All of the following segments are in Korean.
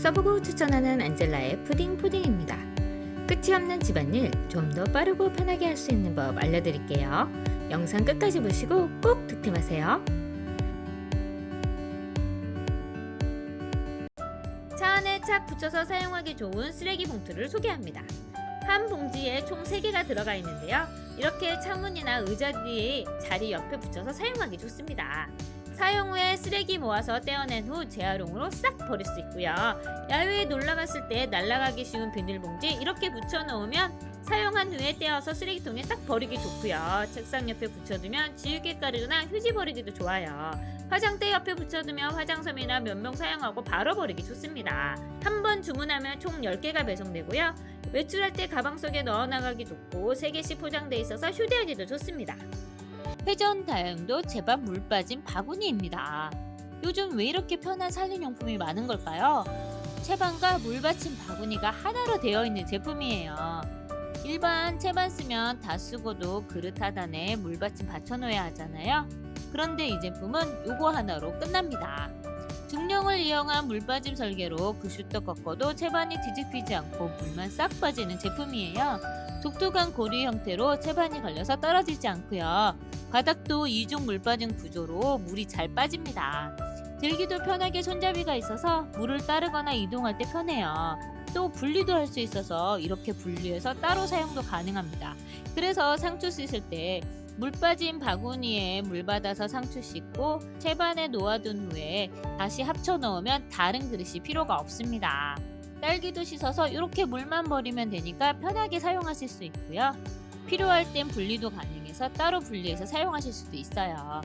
써보고 추천하는 안젤라의 푸딩입니다. 끝이 없는 집안일 좀 더 빠르고 편하게 할 수 있는 법 알려드릴게요. 영상 끝까지 보시고 꼭 득템하세요. 차 안에 착 붙여서 사용하기 좋은 쓰레기 봉투를 소개합니다. 한 봉지에 총 3개가 들어가 있는데요. 이렇게 창문이나 의자 뒤에 자리 옆에 붙여서 사용하기 좋습니다. 사용 후에 쓰레기 모아서 떼어낸 후 재활용으로 싹 버릴 수 있고요. 야외에 놀러 갔을 때 날아가기 쉬운 비닐봉지 이렇게 붙여 놓으면 사용한 후에 떼어서 쓰레기통에 싹 버리기 좋고요. 책상 옆에 붙여두면 지우개 가루나 휴지 버리기도 좋아요. 화장대 옆에 붙여두면 화장솜이나 면봉 사용하고 바로 버리기 좋습니다. 한 번 주문하면 총 10개가 배송되고요. 외출할 때 가방 속에 넣어나가기 좋고 3개씩 포장되어 있어서 휴대하기도 좋습니다. 회전 다용도 제밥 물 빠진 바구니입니다. 요즘 왜 이렇게 편한 살림용품이 많은 걸까요? 채반과 물 받친 바구니가 하나로 되어 있는 제품이에요. 일반 채반 쓰면 다 쓰고도 그릇 하단에 물 받침 받쳐놓아야 하잖아요. 그런데 이 제품은 요거 하나로 끝납니다. 중력을 이용한 물 빠짐 설계로 부슈떡 꺾어도 채반이 뒤집히지 않고 물만 싹 빠지는 제품이에요. 독특한 고리 형태로 채반이 걸려서 떨어지지 않고요. 바닥도 이중 물 빠짐 구조로 물이 잘 빠집니다. 들기도 편하게 손잡이가 있어서 물을 따르거나 이동할 때 편해요. 또 분리도 할 수 있어서 이렇게 분리해서 따로 사용도 가능합니다. 그래서 상추 씻을 때 물 빠진 바구니에 물 받아서 상추 씻고 채반에 놓아둔 후에 다시 합쳐 넣으면 다른 그릇이 필요가 없습니다. 딸기도 씻어서 이렇게 물만 버리면 되니까 편하게 사용하실 수 있고요. 필요할 땐 분리도 가능해서 따로 분리해서 사용하실 수도 있어요.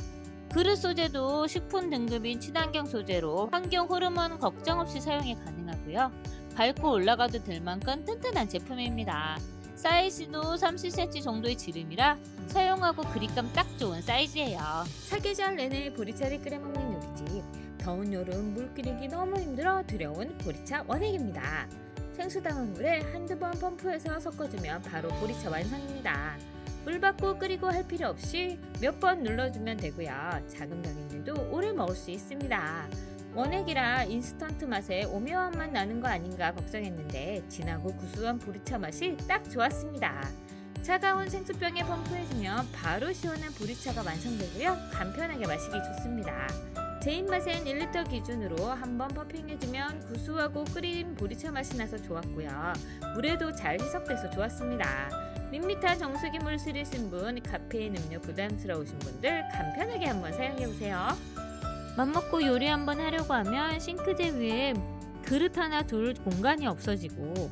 그릇 소재도 식품 등급인 친환경 소재로 환경 호르몬 걱정 없이 사용이 가능하고요. 밟고 올라가도 될 만큼 튼튼한 제품입니다. 사이즈도 30cm 정도의 지름이라 사용하고 그립감 딱 좋은 사이즈예요. 사계절 내내 보리차를 끓여 먹는 요리집. 더운 여름 물 끓이기 너무 힘들어 두려운 보리차 원액입니다. 생수 담은 물에 한두 번 펌프해서 섞어주면 바로 보리차 완성입니다. 물 받고 끓이고 할 필요 없이 몇 번 눌러주면 되고요. 작은 병인들도 오래 먹을 수 있습니다. 원액이라 인스턴트 맛에 오묘한 맛 나는 거 아닌가 걱정했는데 진하고 구수한 보리차 맛이 딱 좋았습니다. 차가운 생수병에 펌프해주면 바로 시원한 보리차가 완성되고요. 간편하게 마시기 좋습니다. 제 입맛엔 1리터 기준으로 한번 펌핑해주면 구수하고 끓인 보리차 맛이 나서 좋았고요. 물에도 잘 희석돼서 좋았습니다. 밋밋한 정수기 물 쓰리신 분, 카페인 음료 부담스러우신 분들 간편하게 한번 사용해보세요. 맘먹고 요리 한번 하려고 하면 싱크대 위에 그릇 하나 둘 공간이 없어지고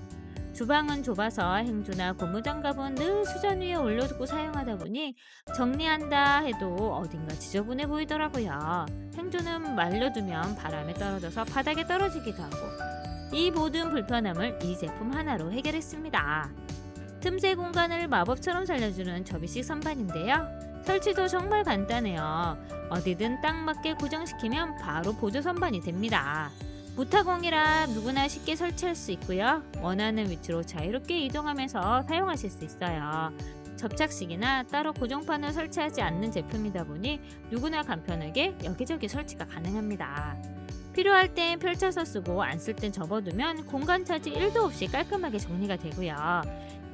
주방은 좁아서 행주나 고무장갑은 늘 수전 위에 올려두고 사용하다 보니 정리한다 해도 어딘가 지저분해 보이더라고요. 행주는 말려두면 바람에 떨어져서 바닥에 떨어지기도 하고 이 모든 불편함을 이 제품 하나로 해결했습니다. 틈새 공간을 마법처럼 살려주는 접이식 선반인데요. 설치도 정말 간단해요. 어디든 딱 맞게 고정시키면 바로 보조 선반이 됩니다. 무타공이라 누구나 쉽게 설치할 수 있고요. 원하는 위치로 자유롭게 이동하면서 사용하실 수 있어요. 접착식이나 따로 고정판을 설치하지 않는 제품이다 보니 누구나 간편하게 여기저기 설치가 가능합니다. 필요할 땐 펼쳐서 쓰고 안 쓸 땐 접어두면 공간 차지 1도 없이 깔끔하게 정리가 되고요.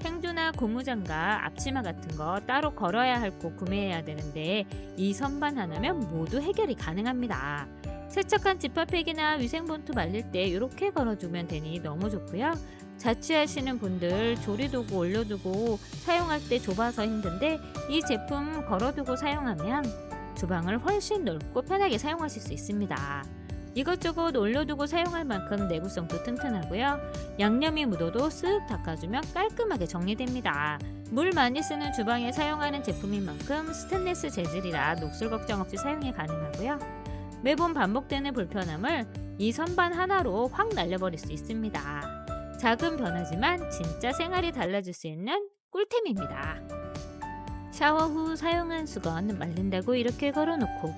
행주나 고무장갑, 앞치마 같은 거 따로 걸어야 할 곳 구매해야 되는데 이 선반 하나면 모두 해결이 가능합니다. 세척한 지퍼팩이나 위생봉투 말릴 때 이렇게 걸어두면 되니 너무 좋고요. 자취하시는 분들 조리도구 올려두고 사용할 때 좁아서 힘든데 이 제품 걸어두고 사용하면 주방을 훨씬 넓고 편하게 사용하실 수 있습니다. 이것저것 올려두고 사용할 만큼 내구성도 튼튼하고요. 양념이 묻어도 쓱 닦아주면 깔끔하게 정리됩니다. 물 많이 쓰는 주방에 사용하는 제품인 만큼 스테인리스 재질이라 녹슬 걱정 없이 사용이 가능하고요. 매번 반복되는 불편함을 이 선반 하나로 확 날려버릴 수 있습니다. 작은 변화지만 진짜 생활이 달라질 수 있는 꿀템입니다. 샤워 후 사용한 수건 말린다고 이렇게 걸어놓고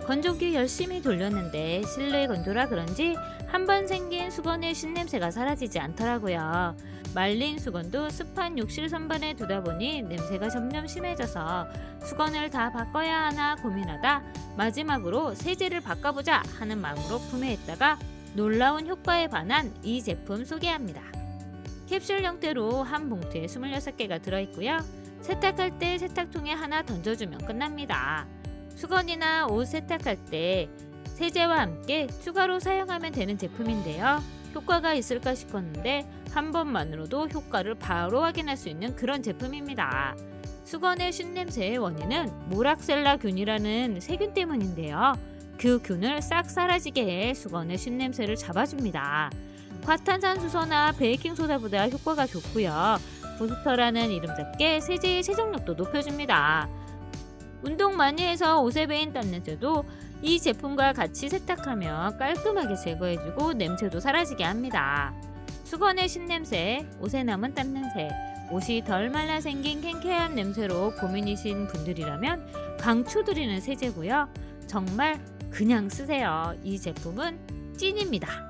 건조기 열심히 돌렸는데 실내 건조라 그런지 한 번 생긴 수건의 신냄새가 사라지지 않더라고요. 말린 수건도 습한 욕실 선반에 두다 보니 냄새가 점점 심해져서 수건을 다 바꿔야 하나 고민하다 마지막으로 세제를 바꿔보자 하는 마음으로 구매했다가 놀라운 효과에 반한 이 제품 소개합니다. 캡슐 형태로 한 봉투에 26개가 들어있고요. 세탁할 때 세탁통에 하나 던져주면 끝납니다. 수건이나 옷 세탁할 때 세제와 함께 추가로 사용하면 되는 제품인데요. 효과가 있을까 싶었는데 한 번만으로도 효과를 바로 확인할 수 있는 그런 제품입니다. 수건의 쉰냄새의 원인은 모락셀라균이라는 세균 때문인데요. 그 균을 싹 사라지게 해 수건의 쉰냄새를 잡아줍니다. 과탄산수소나 베이킹소다보다 효과가 좋고요. 부스터라는 이름답게 세제의 세정력도 높여줍니다. 운동 많이 해서 옷에 배인 땀냄새도 이 제품과 같이 세탁하면 깔끔하게 제거해주고 냄새도 사라지게 합니다. 수건의 신냄새, 옷에 남은 땀냄새, 옷이 덜 말라 생긴 캔캔한 냄새로 고민이신 분들이라면 강추드리는 세제고요. 정말 그냥 쓰세요. 이 제품은 찐입니다.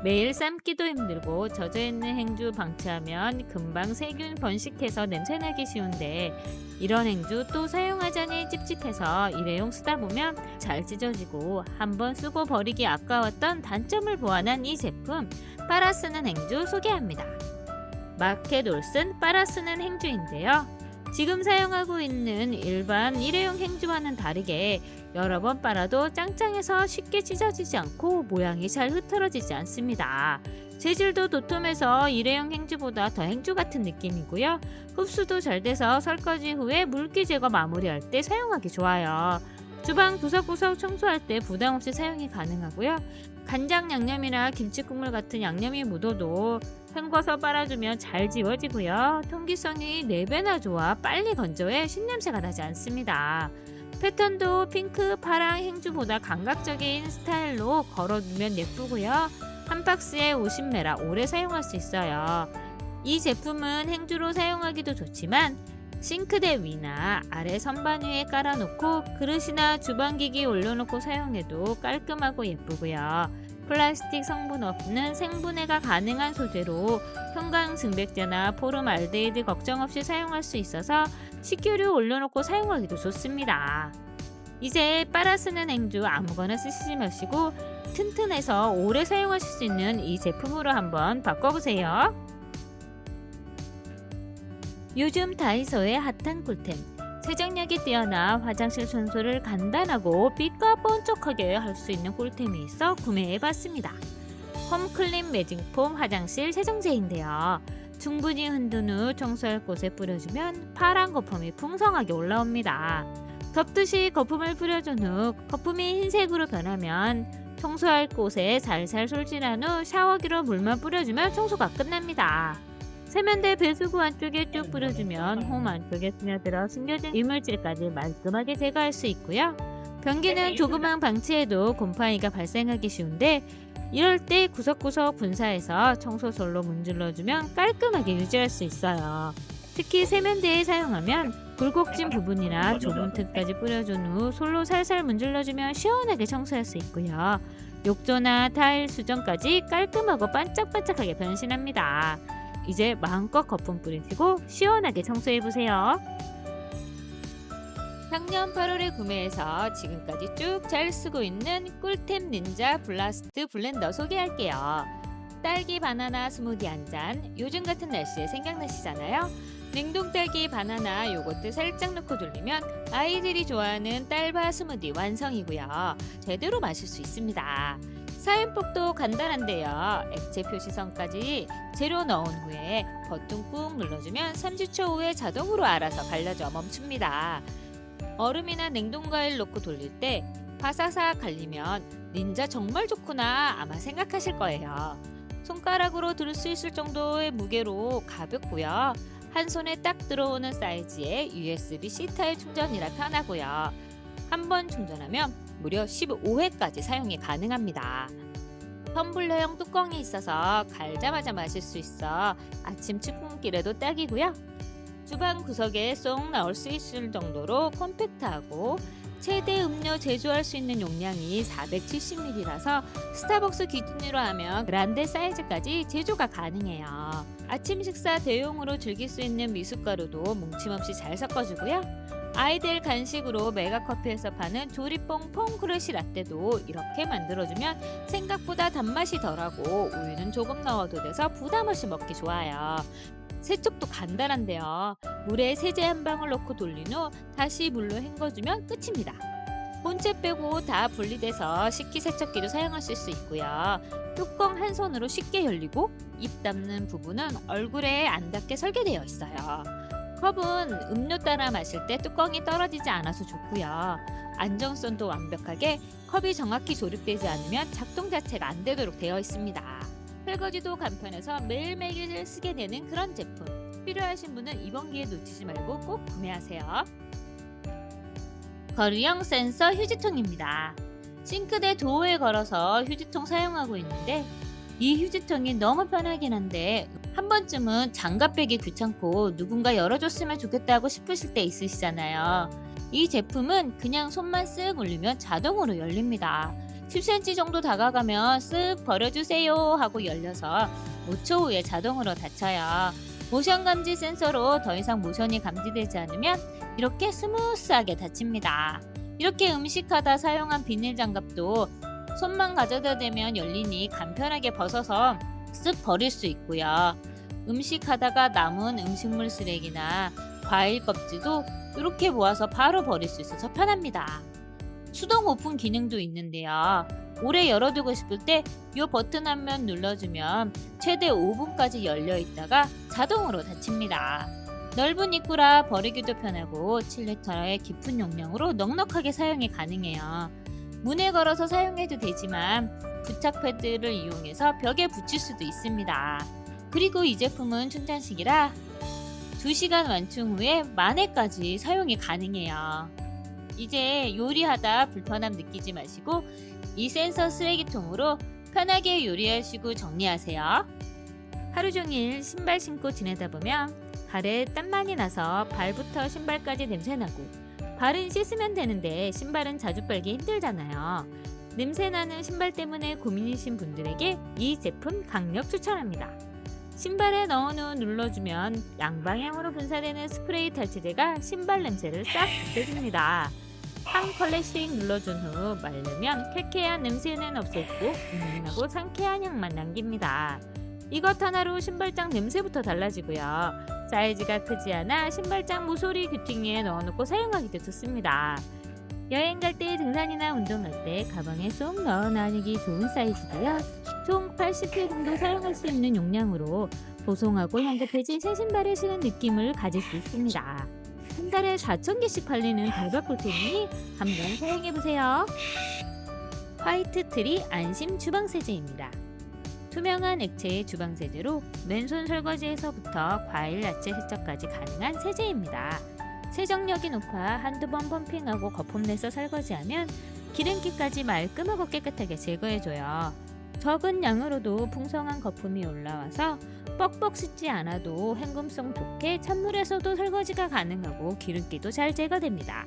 매일 삶기도 힘들고 젖어있는 행주 방치하면 금방 세균 번식해서 냄새나기 쉬운데 이런 행주 또 사용하자니 찝찝해서 일회용 쓰다 보면 잘 찢어지고 한번 쓰고 버리기 아까웠던 단점을 보완한 이 제품 빨아 쓰는 행주 소개합니다. 마켓 올슨 빨아 쓰는 행주인데요. 지금 사용하고 있는 일반 일회용 행주와는 다르게 여러 번 빨아도 짱짱해서 쉽게 찢어지지 않고 모양이 잘 흐트러지지 않습니다. 재질도 도톰해서 일회용 행주보다 더 행주 같은 느낌이고요. 흡수도 잘 돼서 설거지 후에 물기 제거 마무리할 때 사용하기 좋아요. 주방 구석구석 청소할 때 부담 없이 사용이 가능하고요. 간장 양념이나 김치국물 같은 양념이 묻어도 헹궈서 빨아주면 잘 지워지고요. 통기성이 4배나 좋아 빨리 건조해 신냄새가 나지 않습니다. 패턴도 핑크, 파랑 행주보다 감각적인 스타일로 걸어두면 예쁘고요. 한 박스에 50매라 오래 사용할 수 있어요. 이 제품은 행주로 사용하기도 좋지만 싱크대 위나 아래 선반 위에 깔아놓고 그릇이나 주방기기 올려놓고 사용해도 깔끔하고 예쁘고요. 플라스틱 성분 없는 생분해가 가능한 소재로 형광증백제나 포름알데히드 걱정 없이 사용할 수 있어서 식기류 올려놓고 사용하기도 좋습니다. 이제 빨아 쓰는 행주 아무거나 쓰시지 마시고 튼튼해서 오래 사용하실 수 있는 이 제품으로 한번 바꿔보세요. 요즘 다이소의 핫한 꿀템, 세정력이 뛰어나 화장실 청소를 간단하고 빛과 번쩍하게 할 수 있는 꿀템이 있어 구매해봤습니다. 홈클린 매직폼 화장실 세정제인데요. 충분히 흔든 후 청소할 곳에 뿌려주면 파란 거품이 풍성하게 올라옵니다. 덮듯이 거품을 뿌려준 후 거품이 흰색으로 변하면 청소할 곳에 살살 솔질한 후 샤워기로 물만 뿌려주면 청소가 끝납니다. 세면대 배수구 안쪽에 쭉 뿌려주면 홈 안쪽에 스며들어 숨겨진 이물질까지 말끔하게 제거할 수 있고요. 변기는 조금만 방치해도 곰팡이가 발생하기 쉬운데 이럴 때 구석구석 분사해서 청소솔로 문질러주면 깔끔하게 유지할 수 있어요. 특히 세면대에 사용하면 굴곡진 부분이나 좁은 틈까지 뿌려준 후 솔로 살살 문질러주면 시원하게 청소할 수 있고요. 욕조나 타일 수전까지 깔끔하고 반짝반짝하게 변신합니다. 이제 마음껏 거품 뿌리시고 시원하게 청소해보세요. 작년 8월에 구매해서 지금까지 쭉 잘 쓰고 있는 꿀템 닌자 블라스트 블렌더 소개할게요. 딸기 바나나 스무디 한 잔, 요즘 같은 날씨에 생각나시잖아요? 냉동 딸기 바나나 요거트 살짝 넣고 돌리면 아이들이 좋아하는 딸바 스무디 완성이고요. 제대로 마실 수 있습니다. 사용법도 간단한데요. 액체 표시선까지 재료 넣은 후에 버튼 꾹 눌러주면 30초 후에 자동으로 알아서 갈려져 멈춥니다. 얼음이나 냉동과일 넣고 돌릴 때 바사삭 갈리면 닌자 정말 좋구나 아마 생각하실 거예요. 손가락으로 들 수 있을 정도의 무게로 가볍고요. 한 손에 딱 들어오는 사이즈의 USB-C 타입 충전이라 편하고요. 한 번 충전하면 무려 15회까지 사용이 가능합니다. 텀블러형 뚜껑이 있어서 갈자마자 마실 수 있어 아침 출근길에도 딱이고요. 주방 구석에 쏙 넣을 수 있을 정도로 컴팩트하고 최대 음료 제조할 수 있는 용량이 470ml라서 스타벅스 기준으로 하면 그란데 사이즈까지 제조가 가능해요. 아침 식사 대용으로 즐길 수 있는 미숫가루도 뭉침 없이 잘 섞어주고요. 아이들 간식으로 메가커피에서 파는 조리뽕 퐁크러쉬 라떼도 이렇게 만들어주면 생각보다 단맛이 덜하고 우유는 조금 넣어도 돼서 부담없이 먹기 좋아요. 세척도 간단한데요. 물에 세제 한 방울 넣고 돌린 후 다시 물로 헹궈주면 끝입니다. 본체 빼고 다 분리돼서 식기세척기도 사용하실 수 있고요. 뚜껑 한 손으로 쉽게 열리고 입 닫는 부분은 얼굴에 안 닿게 설계되어 있어요. 컵은 음료 따라 마실 때 뚜껑이 떨어지지 않아서 좋고요. 안정성도 완벽하게 컵이 정확히 조립되지 않으면 작동 자체가 안 되도록 되어 있습니다. 설거지도 간편해서 매일매일 쓰게 되는 그런 제품. 필요하신 분은 이번 기회 놓치지 말고 꼭 구매하세요. 거리형 센서 휴지통입니다. 싱크대 도어에 걸어서 휴지통 사용하고 있는데 이 휴지통이 너무 편하긴 한데 한 번쯤은 장갑 빼기 귀찮고 누군가 열어줬으면 좋겠다고 싶으실 때 있으시잖아요. 이 제품은 그냥 손만 쓱 올리면 자동으로 열립니다. 10cm 정도 다가가면 쓱 버려주세요 하고 열려서 5초 후에 자동으로 닫혀요. 모션 감지 센서로 더 이상 모션이 감지되지 않으면 이렇게 스무스하게 닫힙니다. 이렇게 음식하다 사용한 비닐 장갑도 손만 가져다 대면 열리니 간편하게 벗어서 쓱 버릴 수 있고요. 음식하다가 남은 음식물 쓰레기나 과일 껍질도 이렇게 모아서 바로 버릴 수 있어서 편합니다. 수동 오픈 기능도 있는데요. 오래 열어두고 싶을 때 이 버튼 한 번 눌러주면 최대 5분까지 열려 있다가 자동으로 닫힙니다. 넓은 입구라 버리기도 편하고 7리터의 깊은 용량으로 넉넉하게 사용이 가능해요. 문에 걸어서 사용해도 되지만 부착 패드를 이용해서 벽에 붙일 수도 있습니다. 그리고 이 제품은 충전식이라 2시간 완충 후에 만회까지 사용이 가능해요. 이제 요리하다 불편함 느끼지 마시고 이 센서 쓰레기통으로 편하게 요리하시고 정리하세요. 하루 종일 신발 신고 지내다 보면 발에 땀 많이 나서 발부터 신발까지 냄새나고 발은 씻으면 되는데 신발은 자주 빨기 힘들잖아요. 냄새나는 신발 때문에 고민이신 분들에게 이 제품 강력 추천합니다. 신발에 넣은 후 눌러주면 양방향으로 분사되는 스프레이 탈취제가 신발 냄새를 싹 없애줍니다. 한 컬레씩 눌러준 후 말르면 쾌쾌한 냄새는 없애주고 은은하고 상쾌한 향만 남깁니다. 이것 하나로 신발장 냄새부터 달라지고요. 사이즈가 크지 않아 신발장 모서리 귀퉁이에 넣어놓고 사용하기도 좋습니다. 여행 갈 때 등산이나 운동할 때 가방에 쏙 넣어 다니기 좋은 사이즈고요. 총 80회 정도 사용할 수 있는 용량으로 보송하고 향긋해진 새 신발에 신은 느낌을 가질 수 있습니다. 한 달에 4,000개씩 팔리는 대박 꿀템이니 한번 사용해보세요. 화이트 트리 안심 주방세제입니다. 투명한 액체의 주방세제로 맨손 설거지에서부터 과일, 야채 세척까지 가능한 세제입니다. 세정력이 높아 한두 번 펌핑하고 거품 내서 설거지하면 기름기까지 말끔하고 깨끗하게 제거해줘요. 적은 양으로도 풍성한 거품이 올라와서 뻑뻑 씻지 않아도 헹굼성 좋게 찬물에서도 설거지가 가능하고 기름기도 잘 제거됩니다.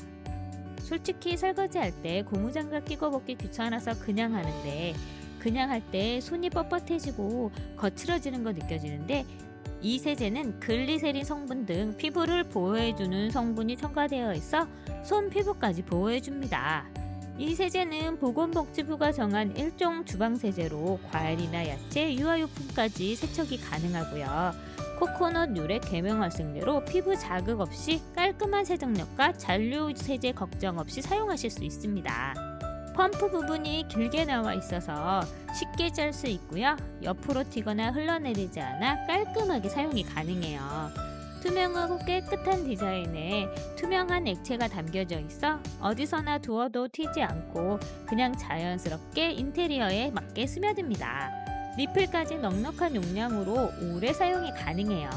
솔직히 설거지할 때 고무장갑 끼고 먹기 귀찮아서 그냥 하는데 그냥 할 때 손이 뻣뻣해지고 거칠어지는 거 느껴지는데 이 세제는 글리세린 성분 등 피부를 보호해주는 성분이 첨가되어 있어 손 피부까지 보호해줍니다. 이 세제는 보건복지부가 정한 일종 주방세제로 과일이나 야채, 유아용품까지 세척이 가능하고요. 코코넛 유래 계명 활성제로 피부 자극 없이 깔끔한 세정력과 잔류 세제 걱정 없이 사용하실 수 있습니다. 펌프 부분이 길게 나와 있어서 쉽게 짤 수 있고요. 옆으로 튀거나 흘러내리지 않아 깔끔하게 사용이 가능해요. 투명하고 깨끗한 디자인에 투명한 액체가 담겨져 있어 어디서나 두어도 튀지 않고 그냥 자연스럽게 인테리어에 맞게 스며듭니다. 리필까지 넉넉한 용량으로 오래 사용이 가능해요.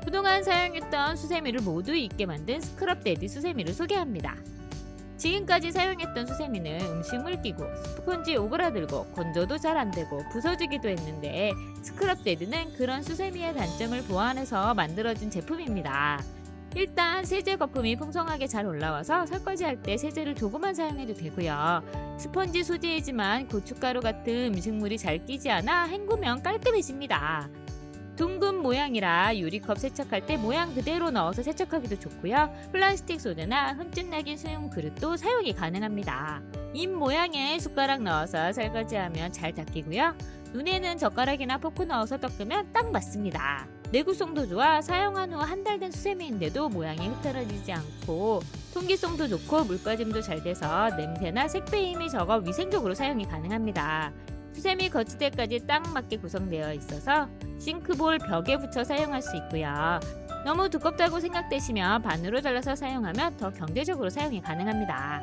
그동안 사용했던 수세미를 모두 잊게 만든 스크럽 데디 수세미를 소개합니다. 지금까지 사용했던 수세미는 음식물 끼고 스펀지 오그라들고 건조도 잘 안되고 부서지기도 했는데 스크럽 데드는 그런 수세미의 단점을 보완해서 만들어진 제품입니다. 일단 세제 거품이 풍성하게 잘 올라와서 설거지할 때 세제를 조금만 사용해도 되고요. 스펀지 소재이지만 고춧가루 같은 음식물이 잘 끼지 않아 헹구면 깔끔해집니다. 둥근 모양이라 유리컵 세척할 때 모양 그대로 넣어서 세척하기도 좋고요. 플라스틱 소드나 흠집 나긴 수용 그릇도 사용이 가능합니다. 입 모양의 숟가락 넣어서 설거지하면 잘 닦이고요. 눈에는 젓가락이나 포크 넣어서 닦으면 딱 맞습니다. 내구성도 좋아 사용한 후 한 달 된 수세미인데도 모양이 흐트러지지 않고 통기성도 좋고 물빠짐도 잘 돼서 냄새나 색배임이 적어 위생적으로 사용이 가능합니다. 수세미 거치대까지 딱 맞게 구성되어 있어서 싱크볼 벽에 붙여 사용할 수 있고요. 너무 두껍다고 생각되시면 반으로 잘라서 사용하면 더 경제적으로 사용이 가능합니다.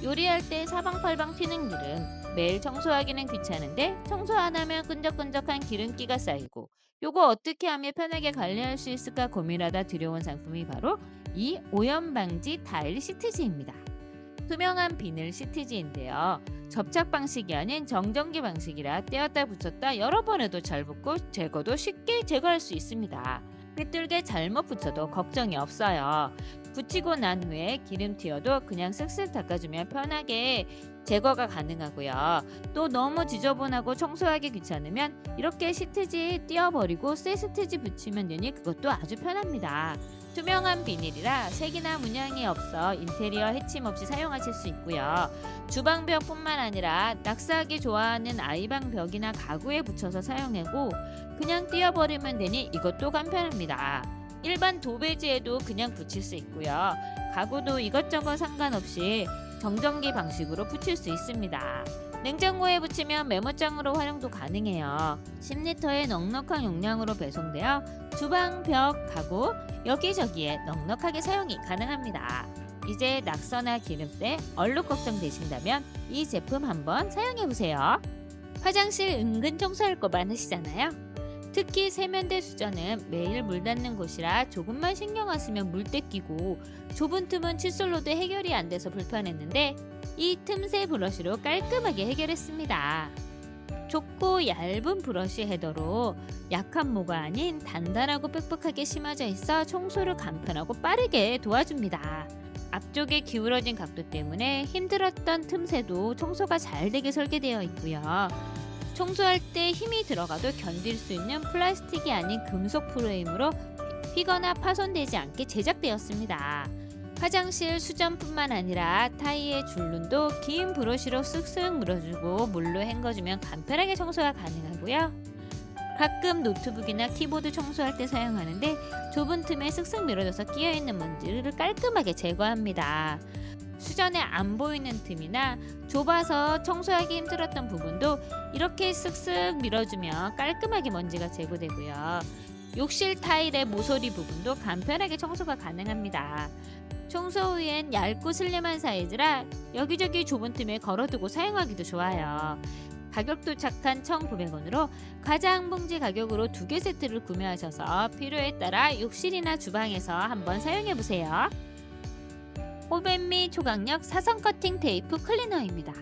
요리할 때 사방팔방 튀는 기름, 매일 청소하기는 귀찮은데 청소 안 하면 끈적끈적한 기름기가 쌓이고 요거 어떻게 하면 편하게 관리할 수 있을까 고민하다 들여온 상품이 바로 이 오염 방지 타일 시트지입니다. 투명한 비닐 시트지인데요. 접착 방식이 아닌 정전기 방식이라 떼었다 붙였다 여러 번 해도 잘 붙고 제거도 쉽게 제거할 수 있습니다. 삐뚤게 잘못 붙여도 걱정이 없어요. 붙이고 난 후에 기름 튀어도 그냥 쓱쓱 닦아주면 편하게 제거가 가능하고요. 또 너무 지저분하고 청소하기 귀찮으면 이렇게 시트지 띄워버리고 새 시트지 붙이면 되니 그것도 아주 편합니다. 투명한 비닐이라 색이나 문양이 없어 인테리어 해침 없이 사용하실 수 있고요. 주방벽뿐만 아니라 낙서하기 좋아하는 아이방 벽이나 가구에 붙여서 사용하고 그냥 띄워버리면 되니 이것도 간편합니다. 일반 도배지에도 그냥 붙일 수 있고요. 가구도 이것저것 상관없이 정전기 방식으로 붙일 수 있습니다. 냉장고에 붙이면 메모장으로 활용도 가능해요. 10리터의 넉넉한 용량으로 배송되어 주방, 벽, 가구 여기저기에 넉넉하게 사용이 가능합니다. 이제 낙서나 기름때 얼룩 걱정되신다면 이 제품 한번 사용해보세요. 화장실 은근 청소할 거 많으시잖아요. 특히 세면대 수전은 매일 물 닿는 곳이라 조금만 신경 안 쓰면 물때 끼고 좁은 틈은 칫솔로도 해결이 안 돼서 불편했는데 이 틈새 브러쉬로 깔끔하게 해결했습니다. 좁고 얇은 브러쉬 헤더로 약한 모가 아닌 단단하고 빽빽하게 심어져 있어 청소를 간편하고 빠르게 도와줍니다. 앞쪽에 기울어진 각도 때문에 힘들었던 틈새도 청소가 잘 되게 설계되어 있고요. 청소할 때 힘이 들어가도 견딜 수 있는 플라스틱이 아닌 금속 프레임으로 휘거나 파손되지 않게 제작되었습니다. 화장실 수전뿐만 아니라 타이의 줄눈도 긴 브러쉬로 쓱쓱 물어주고 물로 헹궈주면 간편하게 청소가 가능하고요. 가끔 노트북이나 키보드 청소할 때 사용하는데 좁은 틈에 쓱쓱 밀어줘서 끼어있는 먼지를 깔끔하게 제거합니다. 수전에 안 보이는 틈이나 좁아서 청소하기 힘들었던 부분도 이렇게 쓱쓱 밀어주면 깔끔하게 먼지가 제거되고요. 욕실 타일의 모서리 부분도 간편하게 청소가 가능합니다. 청소 후엔 얇고 슬림한 사이즈라 여기저기 좁은 틈에 걸어두고 사용하기도 좋아요. 가격도 착한 1,900원으로 가장 봉지 가격으로 2개 세트를 구매하셔서 필요에 따라 욕실이나 주방에서 한번 사용해보세요. 호벤미 초강력 사선 커팅 테이프 클리너입니다.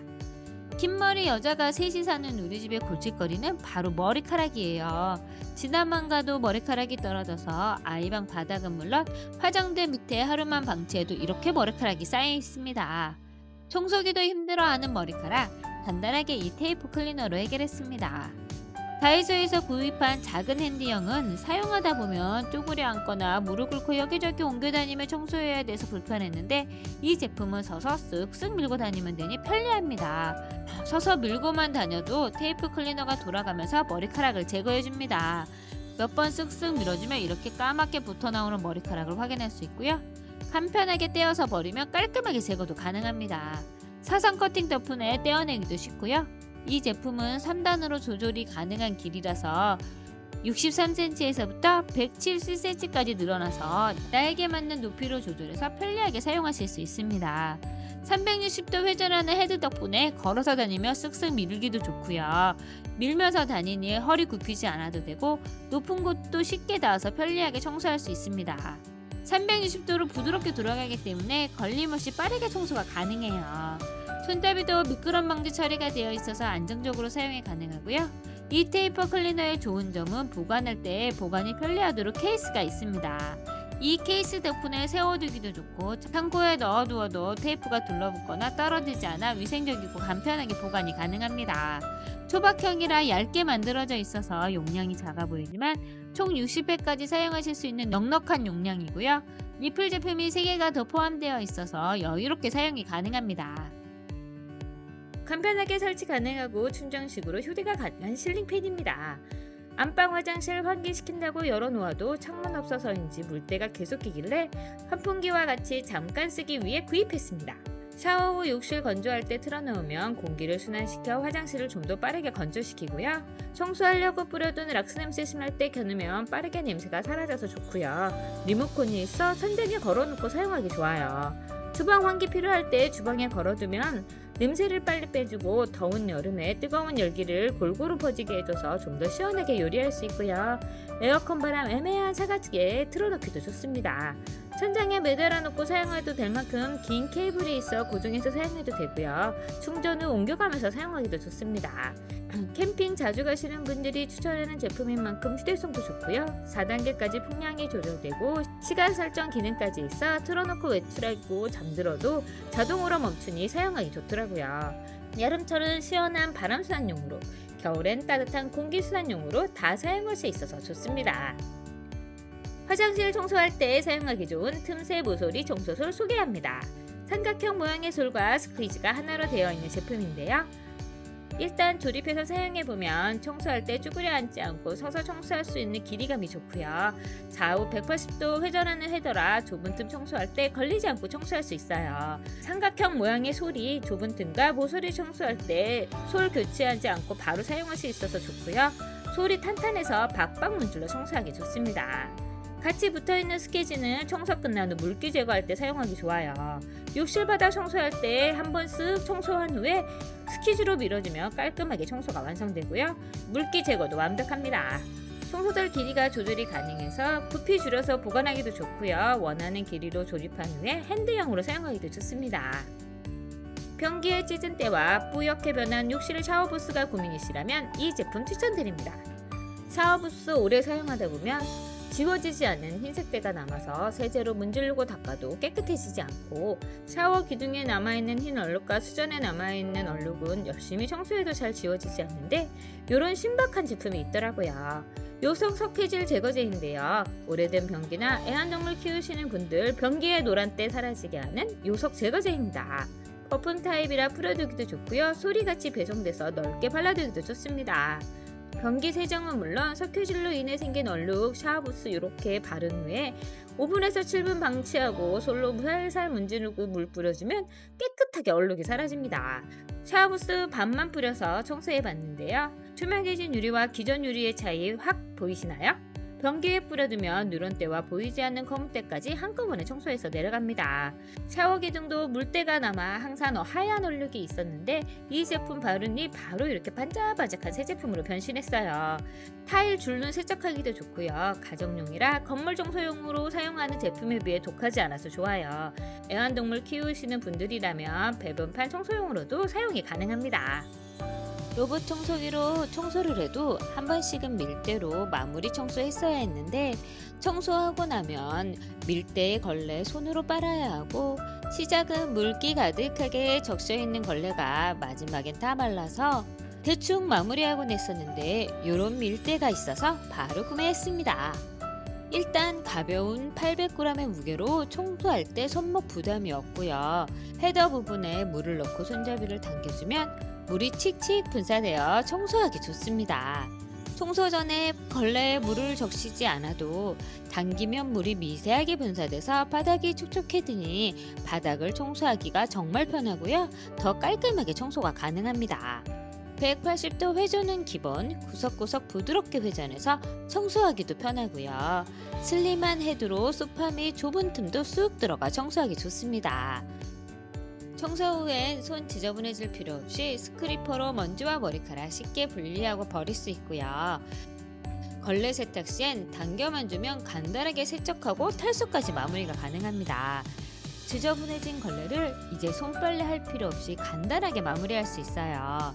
긴 머리 여자가 셋이 사는 우리 집의 골칫거리는 바로 머리카락이에요. 지나만 가도 머리카락이 떨어져서 아이방 바닥은 물론 화장대 밑에 하루만 방치해도 이렇게 머리카락이 쌓여 있습니다. 청소기도 힘들어하는 머리카락 간단하게 이 테이프 클리너로 해결했습니다. 다이소에서 구입한 작은 핸디형은 사용하다 보면 쪼그려 앉거나 무릎 꿇고 여기저기 옮겨 다니며 청소해야 돼서 불편했는데 이 제품은 서서 쓱쓱 밀고 다니면 되니 편리합니다. 서서 밀고만 다녀도 테이프 클리너가 돌아가면서 머리카락을 제거해줍니다. 몇 번 쓱쓱 밀어주면 이렇게 까맣게 붙어나오는 머리카락을 확인할 수 있고요. 간편하게 떼어서 버리면 깔끔하게 제거도 가능합니다. 사선 커팅 덕분에 떼어내기도 쉽고요. 이 제품은 3단으로 조절이 가능한 길이라서 63cm에서부터 107cm까지 늘어나서 나에게 맞는 높이로 조절해서 편리하게 사용하실 수 있습니다. 360도 회전하는 헤드 덕분에 걸어서 다니며 쓱쓱 밀기도 좋고요. 밀면서 다니니 허리 굽히지 않아도 되고 높은 곳도 쉽게 닿아서 편리하게 청소할 수 있습니다. 360도로 부드럽게 돌아가기 때문에 걸림없이 빠르게 청소가 가능해요. 손잡이도 미끄럼 방지 처리가 되어 있어서 안정적으로 사용이 가능하고요. 이 테이프 클리너의 좋은 점은 보관할 때 보관이 편리하도록 케이스가 있습니다. 이 케이스 덕분에 세워두기도 좋고 창고에 넣어두어도 테이프가 둘러붙거나 떨어지지 않아 위생적이고 간편하게 보관이 가능합니다. 초박형이라 얇게 만들어져 있어서 용량이 작아 보이지만 총 60회까지 사용하실 수 있는 넉넉한 용량이고요. 리필 제품이 3개가 더 포함되어 있어서 여유롭게 사용이 가능합니다. 간편하게 설치 가능하고 충전식으로 휴대가 가능한 실링팬입니다. 안방 화장실 환기시킨다고 열어놓아도 창문 없어서인지 물때가 계속 끼길래 환풍기와 같이 잠깐 쓰기 위해 구입했습니다. 샤워 후 욕실 건조할 때 틀어놓으면 공기를 순환시켜 화장실을 좀 더 빠르게 건조시키고요. 청소하려고 뿌려둔 락스 냄새 심할 때 겨누면 빠르게 냄새가 사라져서 좋고요. 리모컨이 있어 천장에 걸어놓고 사용하기 좋아요. 주방 환기 필요할 때 주방에 걸어두면 냄새를 빨리 빼주고 더운 여름에 뜨거운 열기를 골고루 퍼지게 해줘서 좀 더 시원하게 요리할 수 있고요. 에어컨 바람 애매한 사각지기에 틀어놓기도 좋습니다. 천장에 매달아 놓고 사용해도 될 만큼 긴 케이블이 있어 고정해서 사용해도 되고요. 충전 후 옮겨가면서 사용하기도 좋습니다. 캠핑 자주 가시는 분들이 추천하는 제품인 만큼 휴대성도 좋고요. 4단계까지 풍량이 조절되고 시간 설정 기능까지 있어 틀어놓고 외출하고 잠들어도 자동으로 멈추니 사용하기 좋더라고요. 여름철은 시원한 바람 수납용으로, 겨울엔 따뜻한 공기 수납용으로 다 사용할 수 있어서 좋습니다. 화장실 청소할 때 사용하기 좋은 틈새 모서리 청소솔 소개합니다. 삼각형 모양의 솔과 스퀴즈가 하나로 되어 있는 제품인데요. 일단 조립해서 사용해보면 청소할 때 쭈그려 앉지 않고 서서 청소할 수 있는 길이감이 좋고요. 좌우 180도 회전하는 헤더라 좁은 틈 청소할 때 걸리지 않고 청소할 수 있어요. 삼각형 모양의 솔이 좁은 틈과 모서리 청소할 때 솔 교체하지 않고 바로 사용할 수 있어서 좋고요. 솔이 탄탄해서 박박 문질러 청소하기 좋습니다. 같이 붙어있는 스케지는 청소 끝난 후 물기 제거할 때 사용하기 좋아요. 욕실 바닥 청소할 때 한번 쓱 청소한 후에 스키즈로 밀어주면 깔끔하게 청소가 완성되고요. 물기 제거도 완벽합니다. 청소들 길이가 조절이 가능해서 부피 줄여서 보관하기도 좋고요. 원하는 길이로 조립한 후에 핸드형으로 사용하기도 좋습니다. 변기에 찢은 때와 뿌옇게 변한 욕실 샤워부스가 고민이시라면 이 제품 추천드립니다. 샤워부스 오래 사용하다 보면 지워지지 않는 흰색 때가 남아서 세제로 문지르고 닦아도 깨끗해지지 않고 샤워 기둥에 남아있는 흰 얼룩과 수전에 남아있는 얼룩은 열심히 청소해도 잘 지워지지 않는데 이런 신박한 제품이 있더라고요. 요석 석회질 제거제인데요. 오래된 변기나 애완동물 키우시는 분들 변기의 노란 때 사라지게 하는 요석 제거제입니다. 거품 타입이라 풀어두기도 좋고요. 소리같이 배송돼서 넓게 발라두기도 좋습니다. 변기 세정은 물론 석회질로 인해 생긴 얼룩, 샤워부스 이렇게 바른 후에 5분에서 7분 방치하고 솔로 살살 문지르고 물 뿌려주면 깨끗하게 얼룩이 사라집니다. 샤워부스 반만 뿌려서 청소해 봤는데요. 투명해진 유리와 기존 유리의 차이 확 보이시나요? 변기에 뿌려두면 누런 때와 보이지 않는 검은 때까지 한꺼번에 청소해서 내려갑니다. 샤워 기둥도 물때가 남아 항상 하얀 얼룩이 있었는데 이 제품 바르니 바로 이렇게 반짝반짝한 새 제품으로 변신했어요. 타일 줄눈 세척하기도 좋고요. 가정용이라 건물 청소용으로 사용하는 제품에 비해 독하지 않아서 좋아요. 애완동물 키우시는 분들이라면 배변판 청소용으로도 사용이 가능합니다. 로봇 청소기로 청소를 해도 한 번씩은 밀대로 마무리 청소했어야 했는데 청소하고 나면 밀대의 걸레 손으로 빨아야 하고 시작은 물기 가득하게 적셔있는 걸레가 마지막엔 다 말라서 대충 마무리하곤 했었는데 요런 밀대가 있어서 바로 구매했습니다. 일단 가벼운 800g의 무게로 청소할 때 손목 부담이 없고요. 헤더 부분에 물을 넣고 손잡이를 당겨주면 물이 칙칙 분사되어 청소하기 좋습니다. 청소 전에 걸레에 물을 적시지 않아도 당기면 물이 미세하게 분사돼서 바닥이 촉촉해지니 바닥을 청소하기가 정말 편하고요. 더 깔끔하게 청소가 가능합니다. 180도 회전은 기본, 구석구석 부드럽게 회전해서 청소하기도 편하고요. 슬림한 헤드로 소파 및 좁은 틈도 쑥 들어가 청소하기 좋습니다. 청소 후엔 손 지저분해질 필요 없이 스크리퍼로 먼지와 머리카락 쉽게 분리하고 버릴 수 있고요. 걸레 세탁 시엔 당겨만 주면 간단하게 세척하고 탈수까지 마무리가 가능합니다. 지저분해진 걸레를 이제 손빨래 할 필요 없이 간단하게 마무리할 수 있어요.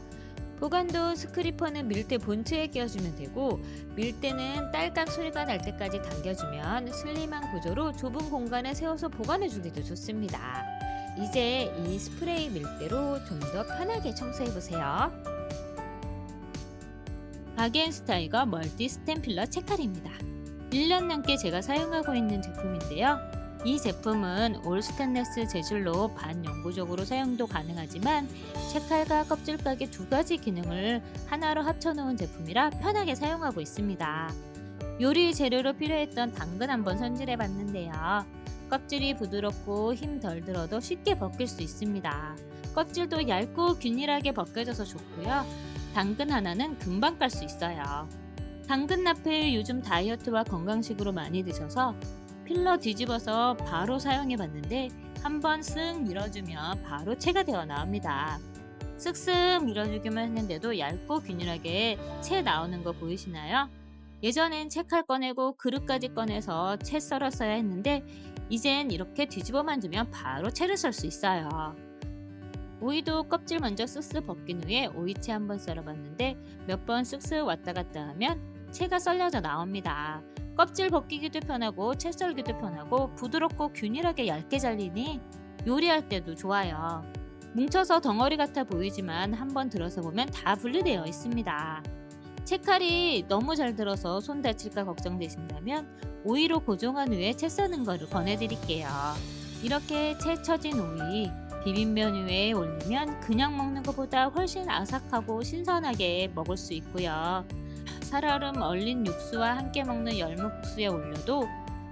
보관도 스크리퍼는 밀대 본체에 끼워주면 되고 밀대는 딸깍 소리가 날 때까지 당겨주면 슬림한 구조로 좁은 공간에 세워서 보관해주기도 좋습니다. 이제 이 스프레이 밀대로 좀 더 편하게 청소해보세요. 바겐스타이거 멀티 스탬필러 채칼입니다. 1년 넘게 제가 사용하고 있는 제품인데요. 이 제품은 올 스테인리스 재질로 반영구적으로 사용도 가능하지만 채칼과 껍질 가게 두 가지 기능을 하나로 합쳐놓은 제품이라 편하게 사용하고 있습니다. 요리 재료로 필요했던 당근 한번 손질해 봤는데요. 껍질이 부드럽고 힘 덜 들어도 쉽게 벗길 수 있습니다. 껍질도 얇고 균일하게 벗겨져서 좋고요. 당근 하나는 금방 깔 수 있어요. 당근 나플 요즘 다이어트와 건강식으로 많이 드셔서 필러 뒤집어서 바로 사용해 봤는데 한번 쓱 밀어주면 바로 채가 되어 나옵니다. 쓱쓱 밀어주기만 했는데도 얇고 균일하게 채 나오는 거 보이시나요? 예전엔 채칼 꺼내고 그릇까지 꺼내서 채 썰었어야 했는데 이젠 이렇게 뒤집어만 두면 바로 채를 썰 수 있어요. 오이도 껍질 먼저 쓱쓱 벗긴 후에 오이채 한번 썰어봤는데 몇 번 쓱쓱 왔다 갔다 하면 채가 썰려져 나옵니다. 껍질 벗기기도 편하고 채 썰기도 편하고 부드럽고 균일하게 얇게 잘리니 요리할 때도 좋아요. 뭉쳐서 덩어리 같아 보이지만 한번 들어서 보면 다 분리되어 있습니다. 채칼이 너무 잘 들어서 손 다칠까 걱정되신다면 오이로 고정한 후에 채 써는 거를 권해드릴게요. 이렇게 채 처진 오이 비빔면 위에 올리면 그냥 먹는 것보다 훨씬 아삭하고 신선하게 먹을 수 있고요. 살얼음 얼린 육수와 함께 먹는 열무국수에 올려도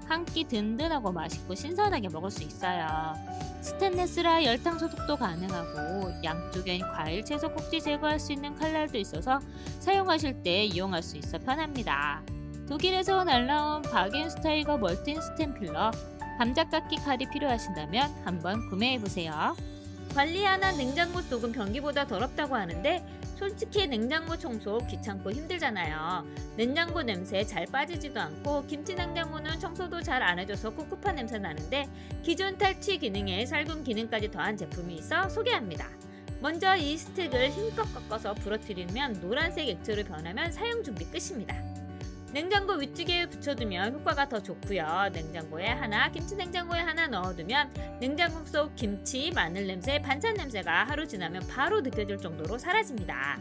한 끼 든든하고 맛있고 신선하게 먹을 수 있어요. 스테인리스라 열탕 소독도 가능하고 양쪽엔 과일 채소 꼭지 제거할 수 있는 칼날도 있어서 사용하실 때 이용할 수 있어 편합니다. 독일에서 날라온 바겐스타이거 멀티 스탬필러 감자깎기 칼이 필요하신다면 한번 구매해보세요. 관리하는 냉장고 속은 변기보다 더럽다고 하는데 솔직히 냉장고 청소 귀찮고 힘들잖아요. 냉장고 냄새 잘 빠지지도 않고 김치 냉장고는 청소도 잘 안 해줘서 꿉꿉한 냄새 나는데 기존 탈취 기능에 살균 기능까지 더한 제품이 있어 소개합니다. 먼저 이 스틱을 힘껏 꺾어서 부러뜨리면 노란색 액체로 변하면 사용 준비 끝입니다. 냉장고 위쪽에 붙여두면 효과가 더 좋고요. 냉장고에 하나, 김치 냉장고에 하나 넣어두면 냉장고 속 김치, 마늘 냄새, 반찬 냄새가 하루 지나면 바로 느껴질 정도로 사라집니다.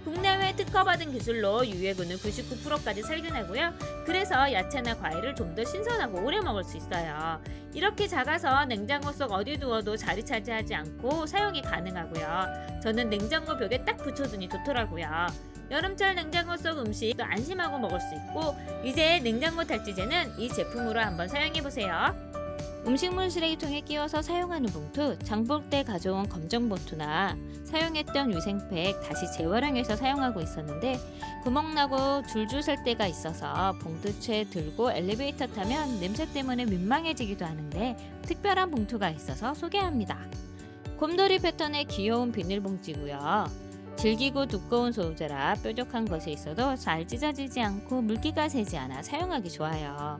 국내외 특허받은 기술로 유해균을 99%까지 살균하고요. 그래서 야채나 과일을 좀 더 신선하고 오래 먹을 수 있어요. 이렇게 작아서 냉장고 속 어디 두어도 자리 차지하지 않고 사용이 가능하고요. 저는 냉장고 벽에 딱 붙여두니 좋더라고요. 여름철 냉장고 속 음식도 안심하고 먹을 수 있고 이제 냉장고 탈취제는 이 제품으로 한번 사용해보세요. 음식물 쓰레기통에 끼워서 사용하는 봉투, 장볼 때 가져온 검정 봉투나 사용했던 위생팩 다시 재활용해서 사용하고 있었는데 구멍나고 줄줄 설 때가 있어서 봉투채 들고 엘리베이터 타면 냄새 때문에 민망해지기도 하는데 특별한 봉투가 있어서 소개합니다. 곰돌이 패턴의 귀여운 비닐봉지고요. 질기고 두꺼운 소재라 뾰족한 것이 있어도 잘 찢어지지 않고 물기가 새지 않아 사용하기 좋아요.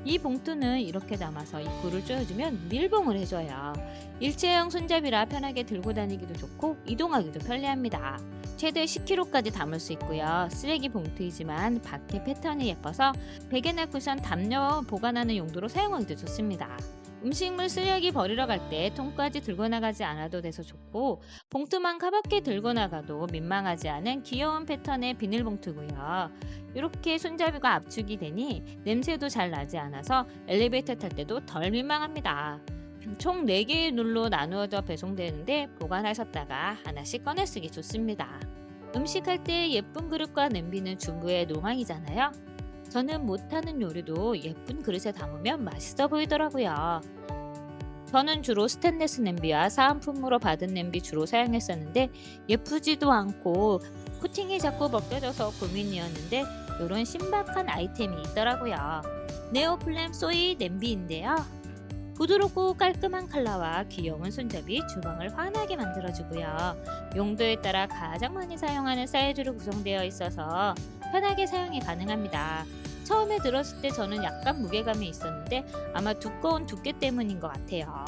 이 봉투는 이렇게 담아서 입구를 조여주면 밀봉을 해줘요. 일체형 손잡이라 편하게 들고 다니기도 좋고 이동하기도 편리합니다. 최대 10kg까지 담을 수 있고요. 쓰레기 봉투이지만 밖에 패턴이 예뻐서 베개나 쿠션 담요 보관하는 용도로 사용하기도 좋습니다. 음식물 쓰레기 버리러 갈 때 통까지 들고 나가지 않아도 돼서 좋고 봉투만 가볍게 들고 나가도 민망하지 않은 귀여운 패턴의 비닐봉투고요. 이렇게 손잡이가 압축이 되니 냄새도 잘 나지 않아서 엘리베이터 탈 때도 덜 민망합니다. 총 4개의 룰로 나누어져 배송되는데 보관하셨다가 하나씩 꺼내 쓰기 좋습니다. 음식할 때 예쁜 그릇과 냄비는 중구의 노망이잖아요. 저는 못하는 요리도 예쁜 그릇에 담으면 맛있어 보이더라고요. 저는 주로 스테인리스 냄비와 사은품으로 받은 냄비 주로 사용했었는데 예쁘지도 않고 코팅이 자꾸 벗겨져서 고민이었는데 이런 신박한 아이템이 있더라고요. 네오플램 소이 냄비인데요. 부드럽고 깔끔한 컬러와 귀여운 손잡이 주방을 환하게 만들어주고요. 용도에 따라 가장 많이 사용하는 사이즈로 구성되어 있어서 편하게 사용이 가능합니다. 처음에 들었을 때 저는 약간 무게감이 있었는데 아마 두꺼운 두께 때문인 것 같아요.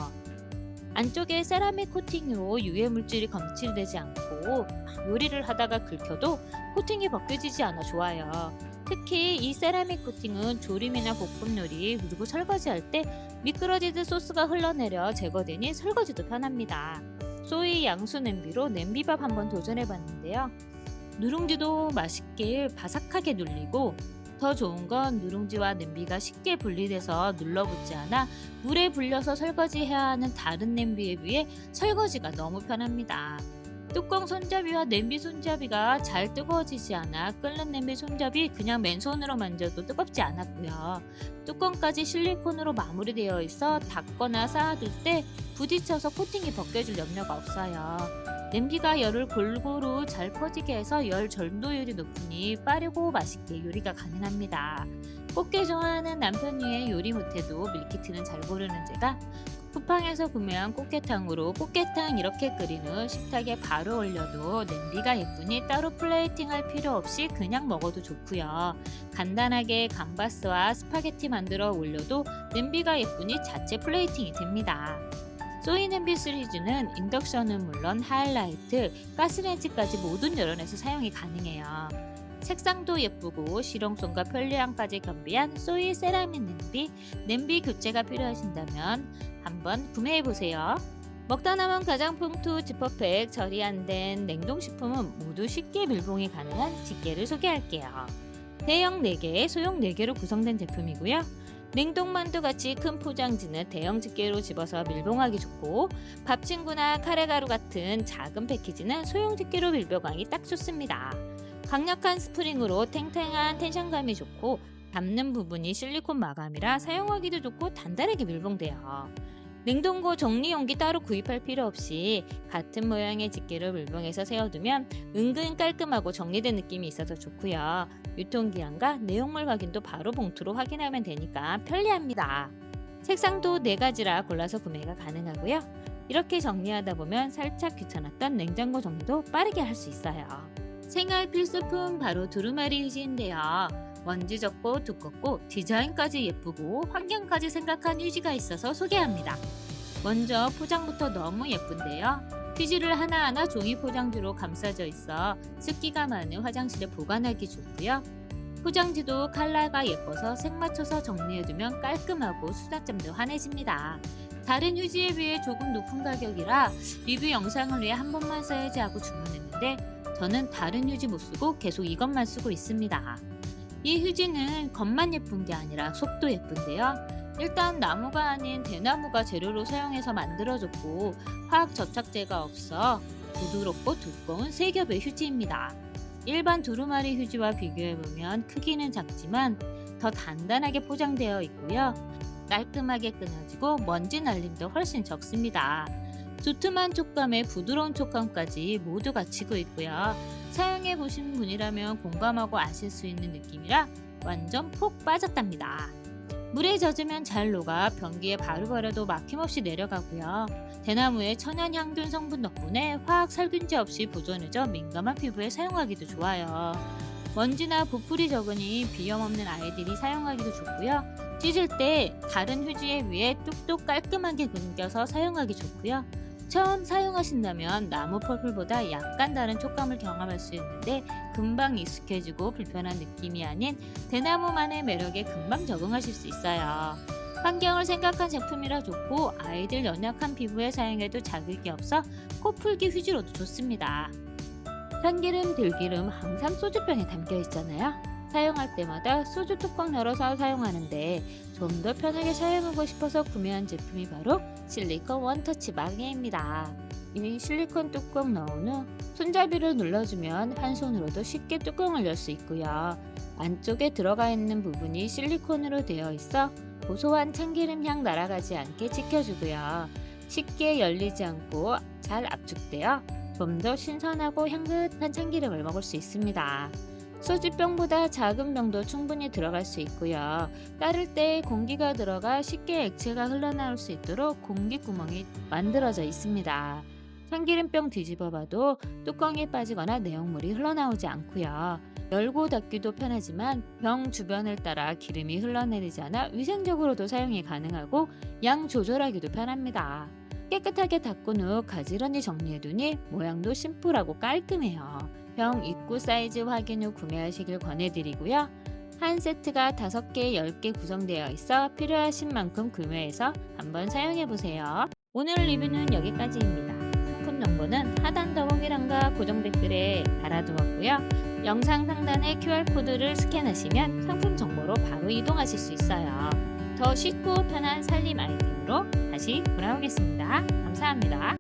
안쪽에 세라믹 코팅으로 유해물질이 검출되지 않고 요리를 하다가 긁혀도 코팅이 벗겨지지 않아 좋아요. 특히 이 세라믹 코팅은 조림이나 볶음 요리 그리고 설거지할 때 미끄러지듯 소스가 흘러내려 제거되니 설거지도 편합니다. 소이 양수 냄비로 냄비밥 한번 도전해봤는데요. 누룽지도 맛있게 바삭하게 눌리고, 더 좋은 건 누룽지와 냄비가 쉽게 분리돼서 눌러붙지 않아 물에 불려서 설거지해야 하는 다른 냄비에 비해 설거지가 너무 편합니다. 뚜껑 손잡이와 냄비 손잡이가 잘 뜨거워지지 않아 끓는 냄비 손잡이 그냥 맨손으로 만져도 뜨겁지 않았고요. 뚜껑까지 실리콘으로 마무리되어 있어 닫거나 쌓아둘 때 부딪혀서 코팅이 벗겨질 염려가 없어요. 냄비가 열을 골고루 잘 퍼지게 해서 열 전도율이 높으니 빠르고 맛있게 요리가 가능합니다. 꽃게 좋아하는 남편 위에 요리 못해도 밀키트는 잘 고르는 제가 쿠팡에서 구매한 꽃게탕으로 꽃게탕 이렇게 끓인 후 식탁에 바로 올려도 냄비가 예쁘니 따로 플레이팅 할 필요 없이 그냥 먹어도 좋고요. 간단하게 감바스와 스파게티 만들어 올려도 냄비가 예쁘니 자체 플레이팅이 됩니다. 소이 냄비 시리즈는 인덕션은 물론 하이라이트, 가스레인지까지 모든 여론에서 사용이 가능해요. 색상도 예쁘고 실용성과 편리함까지 겸비한 소이 세라믹 냄비, 냄비 교체가 필요하신다면 한번 구매해보세요. 먹다 남은 가장봉투 지퍼백, 절이 안 된 냉동식품은 모두 쉽게 밀봉이 가능한 집게를 소개할게요. 대형 4개, 소형 4개로 구성된 제품이고요. 냉동만두 같이 큰 포장지는 대형 집게로 집어서 밀봉하기 좋고, 밥친구나 카레가루 같은 작은 패키지는 소형 집게로 밀봉하기 딱 좋습니다. 강력한 스프링으로 탱탱한 텐션감이 좋고, 닿는 부분이 실리콘 마감이라 사용하기도 좋고 단단하게 밀봉돼요. 냉동고 정리용기 따로 구입할 필요 없이 같은 모양의 집게로 밀봉해서 세워두면 은근 깔끔하고 정리된 느낌이 있어서 좋고요. 유통기한과 내용물 확인도 바로 봉투로 확인하면 되니까 편리합니다. 색상도 4가지라 골라서 구매가 가능하고요. 이렇게 정리하다 보면 살짝 귀찮았던 냉장고 정리도 빠르게 할 수 있어요. 생활 필수품 바로 두루마리 휴지인데요. 먼지 적고 두껍고 디자인까지 예쁘고 환경까지 생각한 휴지가 있어서 소개합니다. 먼저 포장부터 너무 예쁜데요. 휴지를 하나하나 종이 포장지로 감싸져 있어 습기가 많은 화장실에 보관하기 좋고요. 포장지도 컬러가 예뻐서 색 맞춰서 정리해두면 깔끔하고 수납점도 환해집니다. 다른 휴지에 비해 조금 높은 가격이라 리뷰 영상을 위해 한 번만 써야지 하고 주문했는데 저는 다른 휴지 못 쓰고 계속 이것만 쓰고 있습니다. 이 휴지는 겉만 예쁜 게 아니라 속도 예쁜데요. 일단 나무가 아닌 대나무가 재료로 사용해서 만들어졌고 화학 접착제가 없어 부드럽고 두꺼운 세 겹의 휴지입니다. 일반 두루마리 휴지와 비교해보면 크기는 작지만 더 단단하게 포장되어 있고요. 깔끔하게 끊어지고 먼지 날림도 훨씬 적습니다. 두툼한 촉감에 부드러운 촉감까지 모두 갖추고 있고요. 사용해보신 분이라면 공감하고 아실 수 있는 느낌이라 완전 푹 빠졌답니다. 물에 젖으면 잘 녹아 변기에 바로 버려도 막힘없이 내려가고요. 대나무의 천연 향균 성분 덕분에 화학 살균제 없이 보존해져 민감한 피부에 사용하기도 좋아요. 먼지나 부풀이 적으니 비염 없는 아이들이 사용하기도 좋고요. 찢을 때 다른 휴지에 비해 뚝뚝 깔끔하게 끊겨서 사용하기 좋고요. 처음 사용하신다면 나무 펄펄보다 약간 다른 촉감을 경험할 수 있는데 금방 익숙해지고 불편한 느낌이 아닌 대나무만의 매력에 금방 적응하실 수 있어요. 환경을 생각한 제품이라 좋고 아이들 연약한 피부에 사용해도 자극이 없어 코풀기 휴지로도 좋습니다. 참기름, 들기름 항상 소주병에 담겨 있잖아요. 사용할 때마다 소주 뚜껑 열어서 사용하는데 좀 더 편하게 사용하고 싶어서 구매한 제품이 바로 실리콘 원터치 마개입니다. 이 실리콘 뚜껑 넣은 후 손잡이를 눌러주면 한 손으로도 쉽게 뚜껑을 열 수 있고요. 안쪽에 들어가 있는 부분이 실리콘으로 되어 있어 고소한 참기름 향 날아가지 않게 지켜주고요. 쉽게 열리지 않고 잘 압축되어 좀 더 신선하고 향긋한 참기름을 먹을 수 있습니다. 소주병보다 작은 병도 충분히 들어갈 수 있고요. 따를 때 공기가 들어가 쉽게 액체가 흘러나올 수 있도록 공기구멍이 만들어져 있습니다. 참기름병 뒤집어봐도 뚜껑이 빠지거나 내용물이 흘러나오지 않고요. 열고 닫기도 편하지만 병 주변을 따라 기름이 흘러내리지 않아 위생적으로도 사용이 가능하고 양 조절하기도 편합니다. 깨끗하게 닦은 후 가지런히 정리해두니 모양도 심플하고 깔끔해요. 병 입구 사이즈 확인 후 구매하시길 권해드리고요. 한 세트가 5개, 10개 구성되어 있어 필요하신 만큼 구매해서 한번 사용해보세요. 오늘 리뷰는 여기까지입니다. 상품 상품 정보는 하단 더보기란과 고정 댓글에 달아두었고요. 영상 상단의 QR코드를 스캔하시면 상품 정보로 바로 이동하실 수 있어요. 더 쉽고 편한 살림 아이템으로 다시 돌아오겠습니다. 감사합니다.